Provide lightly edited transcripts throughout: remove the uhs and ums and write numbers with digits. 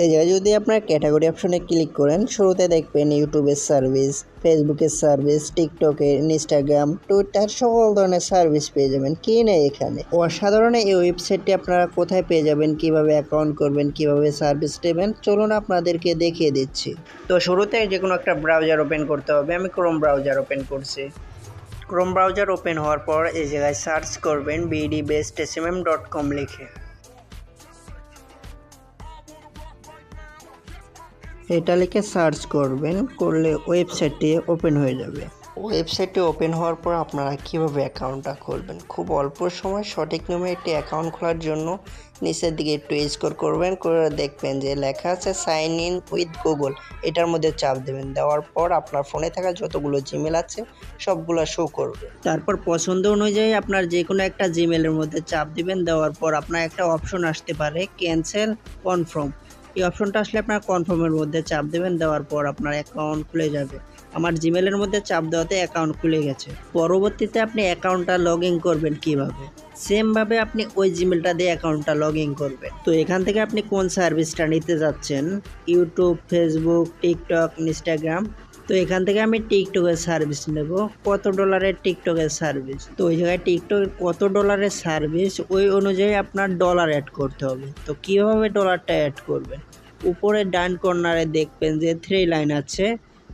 এই জায়গায় যদি আপনার ক্যাটাগরি অপশনে ক্লিক করেন, শুরুতে দেখবেন ইউটিউবের সার্ভিস, ফেসবুকের সার্ভিস, টিকটকের, ইনস্টাগ্রাম, টুইটার সকল ধরনের সার্ভিস পেয়ে যাবেন। কি নেই এখানে অসাধারণ এই ওয়েবসাইটটি আপনারা কোথায় পেয়ে যাবেন, কিভাবে অ্যাকাউন্ট করবেন, কিভাবে সার্ভিস নেবেন, চলুন আপনাদেরকে দেখিয়ে দিচ্ছি। তো শুরুতে যে কোনো একটা ব্রাউজার ওপেন করতে হবে। আমি ক্রোম ব্রাউজার ওপেন করছি। ক্রোম ব্রাউজার ওপেন হওয়ার পর এই জায়গায় সার্চ করবেন bdbestsmm.com লিখে। এটা লিখে সার্চ করবেন, করলে ওয়েবসাইটটি ওপেন হয়ে যাবে। ওয়েবসাইটটি ওপেন হওয়ার পর আপনারা কীভাবে অ্যাকাউন্টটা খুলবেন, খুব অল্প সময় সঠিক নিয়মে একটি অ্যাকাউন্ট খোলার জন্য নিচের দিকে একটু স্ক্রল করবেন, করে দেখবেন যে লেখা আছে সাইন ইন উইথ গুগল। এটার মধ্যে চাপ দেবেন। দেওয়ার পর আপনার ফোনে থাকা যতগুলো জিমেল আছে সবগুলো শো করবে। তারপর পছন্দ অনুযায়ী আপনার যে কোনো একটা জিমেলের মধ্যে চাপ দিবেন। দেওয়ার পর আপনার একটা অপশন আসতে পারে ক্যান্সেল কনফার্ম। এই অপশনটা আসলে আপনার কনফার্মের মধ্যে চাপ দেবেন। দেওয়ার পর আপনার অ্যাকাউন্ট খুলে যাবে। আমার জিমেলের মধ্যে চাপ দেওয়াতে অ্যাকাউন্ট খুলে গেছে। পরবর্তীতে আপনি অ্যাকাউন্টটা লগ ইন করবেন কীভাবে, সেমভাবে আপনি ওই জিমেলটা দিয়ে অ্যাকাউন্টটা লগ ইন করবেন। তো এখান থেকে আপনি কোন সার্ভিসটা নিতে যাচ্ছেন, ইউটিউব, ফেসবুক, টিকটক, ইনস্টাগ্রাম। তো এখান থেকে আমি টিকটকের সার্ভিস নেব। কত ডলারের টিকটকের সার্ভিস, তো ওই জায়গায় টিকটকের কত ডলারের সার্ভিস ওই অনুযায়ী আপনার ডলার অ্যাড করতে হবে। তো কীভাবে ডলারটা অ্যাড করবেন, উপরে ডান কর্নারে দেখবেন যে 3 লাইন আছে,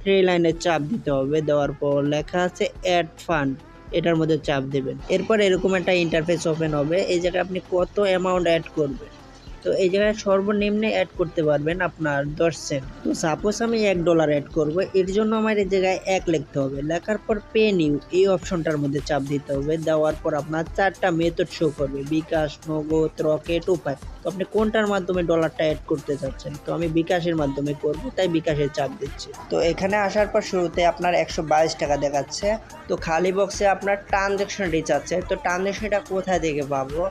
3 লাইনে চাপ দিতে হবে। দেওয়ার পর লেখা আছে অ্যাড ফান্ড, এটার মধ্যে চাপ দেবেন। এরপর এরকম একটা ইন্টারফেস ওপেন হবে। এই জায়গায় আপনি কত অ্যামাউন্ট অ্যাড করবেন, তো এই জায়গায় সর্বনিম্নে অ্যাড করতে পারবেন আপনার 10 সেন্ট। তো সাপোজ আমি $1 অ্যাড করব, এর জন্য আমার এই জায়গায় 1 লিখতে হবে। লেখার পর পে নিউ এই অপশনটার মধ্যে চাপ দিতে হবে। দেওয়ার পর আপনার 4টা মেথড শো করবে, বিকাশ, নগদ, রকেট, উপায়। তো আপনি কোনটার মাধ্যমে ডলারটা অ্যাড করতে চাচ্ছেন, তো আমি বিকাশের মাধ্যমে করব, তাই বিকাশের চাপ দিচ্ছি। তো এখানে আসার পর শুরুতে আপনার 122 টাকা দেখাচ্ছে। তো খালি বক্সে আপনার ট্রানজ্যাকশন রিচ আছে। তো ট্রানজ্যাকশনটা কোথায় থেকে পাবো,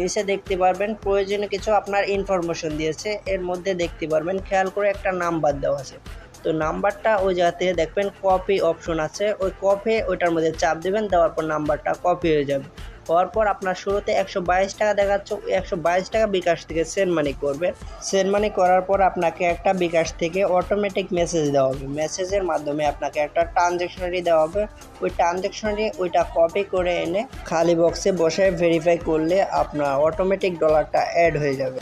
নিচে দেখতে পারবেন প্রয়োজনীয় কিছু আপনার ইনফরমেশন দিয়েছে, এর মধ্যে দেখতে পারবেন খেয়াল করে একটা নাম্বার দেওয়া আছে। তো নাম্বারটা ওই জায়গাতে দেখবেন কপি অপশন আছে, ওই কপি ওইটার মধ্যে চাপ দেবেন। দেওয়ার পর নাম্বারটা কপি হয়ে যাবে। হওয়ার পর আপনার শুরুতে 122 টাকা দেখাচ্ছে, 122 টাকা বিকাশ থেকে সেন্ড মানি করবে। সেন্ড মানি করার পর আপনাকে একটা বিকাশ থেকে অটোমেটিক মেসেজ দেওয়া হবে। মেসেজের মাধ্যমে আপনাকে একটা ট্রানজ্যাকশনারি দেওয়া হবে। ওই ট্রানজ্যাকশনারি ওইটা কপি করে এনে খালি বক্সে বসায় ভেরিফাই করলে আপনার অটোমেটিক ডলারটা অ্যাড হয়ে যাবে।